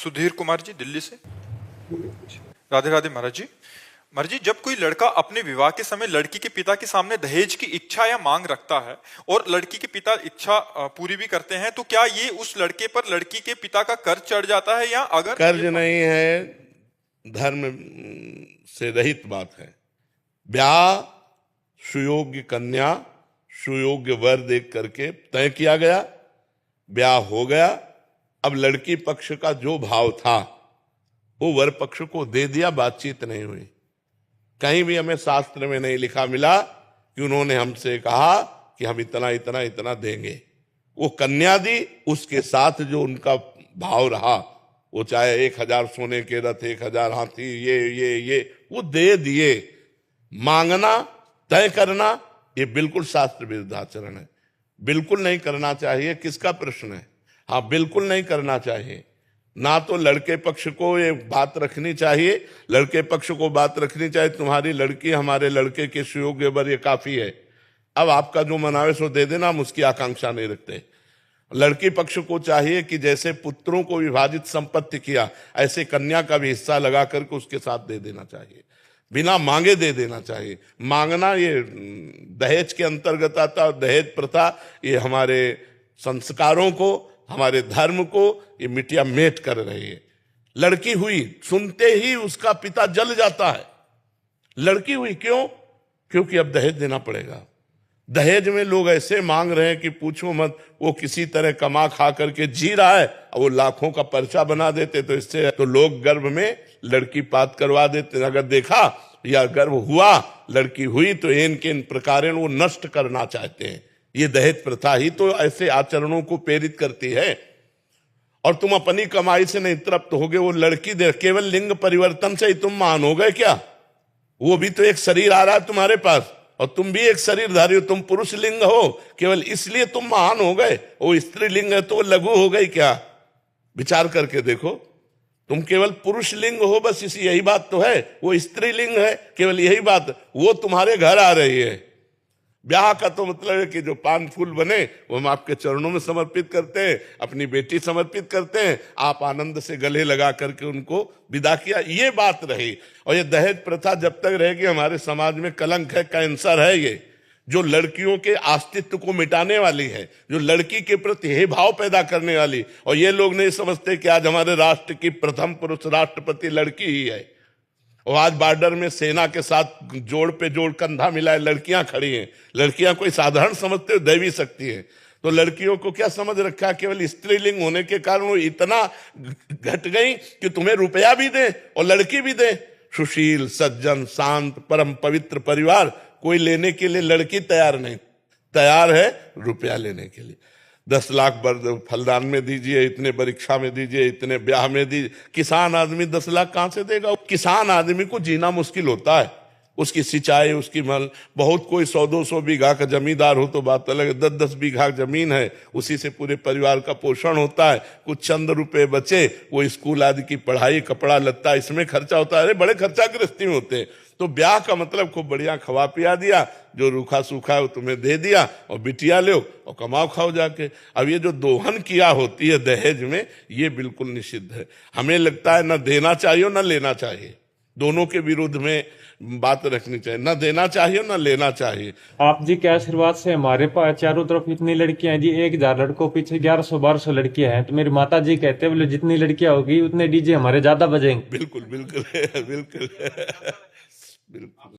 सुधीर कुमार जी, दिल्ली से। राधे राधे महाराज जी। महाराज जी, जब कोई लड़का अपने विवाह के समय लड़की के पिता के सामने दहेज की इच्छा या मांग रखता है और लड़की के पिता इच्छा पूरी भी करते हैं, तो क्या ये उस लड़के पर लड़की के पिता का कर्ज चढ़ जाता है, या अगर कर्ज नहीं है, धर्म से रहित बात है। ब्याह सुयोग्य कन्या, सुयोग्य वर देख करके तय किया गया, ब्याह हो गया। अब लड़की पक्ष का जो भाव था वो वर पक्ष को दे दिया, बातचीत नहीं हुई। कहीं भी हमें शास्त्र में नहीं लिखा मिला कि उन्होंने हमसे कहा कि हम इतना इतना इतना देंगे। वो कन्या दी, उसके साथ जो उनका भाव रहा, वो चाहे 1000 सोने के रथ, 1000 हाथी, ये वो दे दिए। मांगना, तय करना, ये बिल्कुल शास्त्र विरुद्ध आचरण है, बिल्कुल नहीं करना चाहिए। किसका प्रश्न है? हाँ, बिल्कुल नहीं करना चाहिए। ना तो लड़के पक्ष को ये बात रखनी चाहिए, लड़के पक्ष को बात रखनी चाहिए तुम्हारी लड़की हमारे लड़के के सुयोग्य वर ये काफी है, अब आपका जो मनावे सो दे देना, हम उसकी आकांक्षा नहीं रखते। लड़की पक्ष को चाहिए कि जैसे पुत्रों को विभाजित संपत्ति किया, ऐसे कन्या का भी हिस्सा लगा करके उसके साथ दे देना चाहिए, बिना मांगे दे देना चाहिए। मांगना ये दहेज के अंतर्गत आता। दहेज प्रथा ये हमारे संस्कारों को, हमारे धर्म को ये मिटिया मेट कर रही है। लड़की हुई, सुनते ही उसका पिता जल जाता है। लड़की हुई क्यों? क्योंकि अब दहेज देना पड़ेगा। दहेज में लोग ऐसे मांग रहे हैं कि पूछो मत। वो किसी तरह कमा खा करके जी रहा है, वो लाखों का पर्चा बना देते, तो इससे तो लोग गर्भ में लड़की पात करवा देते। अगर देखा या गर्भ हुआ, लड़की हुई, तो इन प्रकार वो नष्ट करना चाहते हैं। ये दहेज प्रथा ही तो ऐसे आचरणों को प्रेरित करती है। और तुम अपनी कमाई से नहीं तृप्त होगे, वो लड़की दे, केवल लिंग परिवर्तन से ही तुम महान हो गए क्या? वो भी तो एक शरीर आ रहा है तुम्हारे पास, और तुम भी एक शरीरधारी हो। तुम पुरुष लिंग हो, केवल इसलिए तुम महान हो गए। वो स्त्री लिंग है तो वो लघु हो गई क्या? विचार करके देखो, तुम केवल पुरुष लिंग हो, बस इसी यही बात तो है। वो स्त्री लिंग है, केवल यही बात, वो तुम्हारे घर आ रही है। ब्याह का तो मतलब है कि जो पान फूल बने वो हम आपके चरणों में समर्पित करते हैं, अपनी बेटी समर्पित करते हैं, आप आनंद से गले लगा करके उनको विदा किया, ये बात रही। और ये दहेज प्रथा जब तक रहेगी हमारे समाज में कलंक है, कैंसर है। ये जो लड़कियों के अस्तित्व को मिटाने वाली है, जो लड़की के प्रति हे भाव पैदा करने वाली। और ये लोग नहीं समझते कि आज हमारे राष्ट्र की प्रथम पुरुष राष्ट्रपति लड़की ही है। और आज बॉर्डर में सेना के साथ जोड़ पे जोड़ कंधा मिलाए लड़कियां खड़ी हैं। लड़कियां कोई साधारण समझते हो, दैवी शक्ति है। तो लड़कियों को क्या समझ रखा? केवल स्त्रीलिंग होने के कारण वो इतना घट गई कि तुम्हें रुपया भी दे और लड़की भी दे। सुशील, सज्जन, शांत, परम पवित्र परिवार, कोई लेने के लिए लड़की तैयार नहीं, तैयार है रुपया लेने के लिए। 10 लाख फलदान में दीजिए, इतने परीक्षा में दीजिए, इतने ब्याह में दीजिए। किसान आदमी 10 लाख कहां से देगा? किसान आदमी को जीना मुश्किल होता है, उसकी सिंचाई, उसकी मल। बहुत कोई 100-200 बीघा का जमींदार हो तो बात अलग है, 10-10 बीघा जमीन है, उसी से पूरे परिवार का पोषण होता है। कुछ चंद रुपए बचे, वो स्कूल आदि की पढ़ाई, कपड़ा लत्ता, इसमें खर्चा होता है। अरे बड़े खर्चा गृहस्थी में होते हैं। तो ब्याह का मतलब खूब बढ़िया खवा पिया दिया, जो रूखा सूखा है वो तुम्हें दे दिया, और बिटिया लो और कमाओ खाओ जाके। अब ये जो दोहन किया होती है दहेज में, ये बिल्कुल निषिद्ध है। हमें लगता है न देना चाहिए न लेना चाहिए, दोनों के विरुद्ध में बात रखनी चाहिए। न देना चाहिए न लेना चाहिए। आप जी के आशीर्वाद से हमारे पास चारों तरफ इतनी लड़कियां हैं जी, 1000 लड़कों पीछे 1100-1200 लड़कियां हैं। तो मेरी माता जी कहते हैं, बोले जितनी लड़कियां होगी उतने डीजे हमारे ज्यादा बजेंगे। बिल्कुल बिल्कुल बिल्कुल बिल्कुल।